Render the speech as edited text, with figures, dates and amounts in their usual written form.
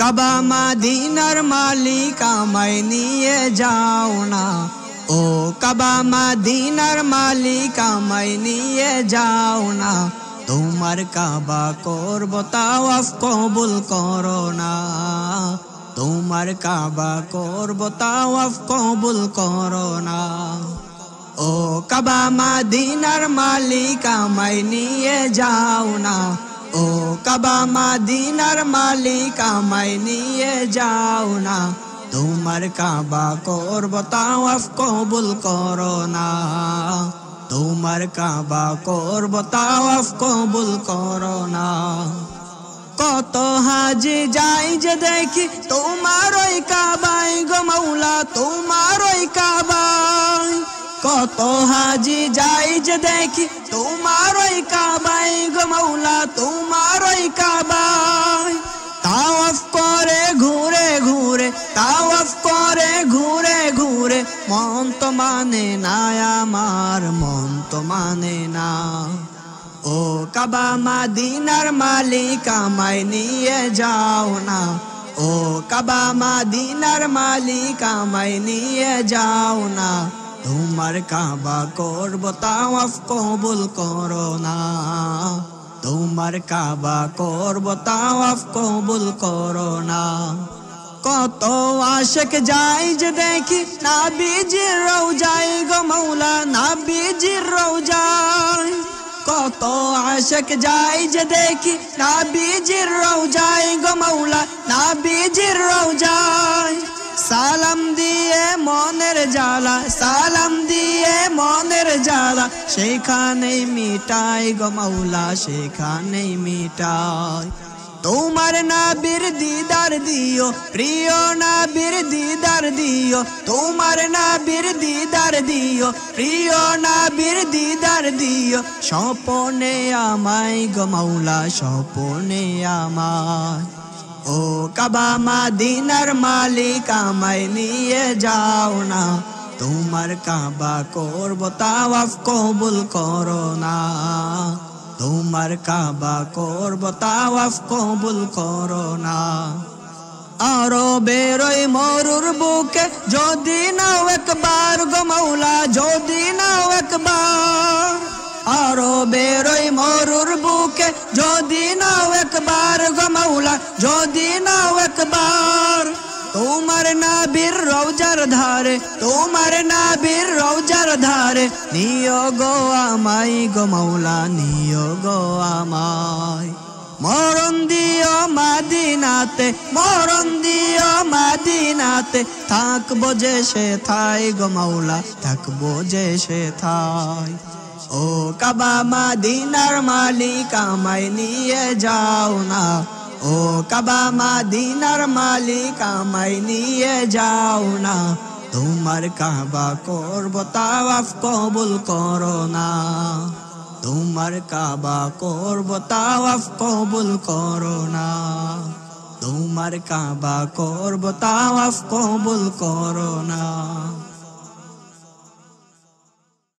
কাবা মদিনার মালিক আমায় নিয়ে যাও না, ও কাবা মদিনার মালিক আমায় নিয়ে যাও না, তোমার কাবা করব তাওয়াফ কবুল করো না, তোমার কাবা করব তাওয়াফ কবুল করো না। ও কাবা মদিনার মালিক আমায় নিয়ে যাও না, ও কাবা মদিনার মালিক আমায় নিয়ে যাও না, তোমার কাবা করব তাওয়াফ কবুল করো না, তোমার কাবা করব তাওয়াফ কবুল করো না। কত হাজি যাই যে দেখি তোমার ওই কাবায় গো মাওলা, তোমার ওই কাবায়। কত হাজি যাই যে দেখি তোমার ওই কাবায় গো মাওলা, তোমার ওই কাবায়। তাওয়াফ করে ঘুরে ঘুরে, তাওয়াফ করে ঘুরে ঘুরে, মন তো মানে না আমার, মন তো মানে না। ও কাবা মদিনার মালিক আমায় নিয়ে যাও না, ও কাবা মদিনার মালিক আমায় নিয়ে যাও না, তোমার কাবা করব তাওয়াফ কবুল করো না, তোমার কাবা করব তাওয়াফ কবুল করো না। কত আশিক যাই যে দেখি নবীজির রওজায় গো মাওলা, নবীজির রওজায়। কত আশিক যাই যে দেখি নবীজির রওজায় গো মাওলা, নবীজির রওজায়। সালাম দিয়ে মনের জ্বালা, সালাম দিয়ে মনের জ্বালা, সেখানেই মিটাই গো মাওলা, সেখানেই মিটাই। তোমার নবীর দিদার দিও, প্রিয় নবীর দিদার দিও, তোমার নবীর দিদার দিও, প্রিয় নবীর দিদার দিও, স্বপনে আমায় গো মাওলা, স্বপনে আমায়। ও কাবা মদিনার মালিক আমায় নিয়ে যাও না, তোমার কাবা করব তাওয়াফ কবুল করো না, তোমার কাবা করব তাওয়াফ কবুল করো না। আরো বেরোই মরুর বুকে যদি নাও একবার গো মাওলা, যদি নাও একবার। আরো বেরোই মরুর বুকে যদি নাও একবার গো মাওলা, যদি নাও একবার। তোমার নবীর রওজার ধারে, তোমার নবীর রওজার ধারে, নিও গো আমায় গো মাওলা, নিও গো আমায়। মরণ দিও মদিনাতে, মরণ দিও মদিনাতে, থাকবো যে সেথায় গো মাওলা, থাকবো যে সেথায়। ও কাবা মদিনার মালিক আমায় নিয়ে যাও না, ও কাবা মদিনার মালিক আমায় নিয়ে যাও না, তোমার কাবা করব তাওয়াফ কবুল করো না, তোমার কাবা করব তাওয়াফ কবুল করো না, তোমার কাবা করব তাওয়াফ কবুল করো না।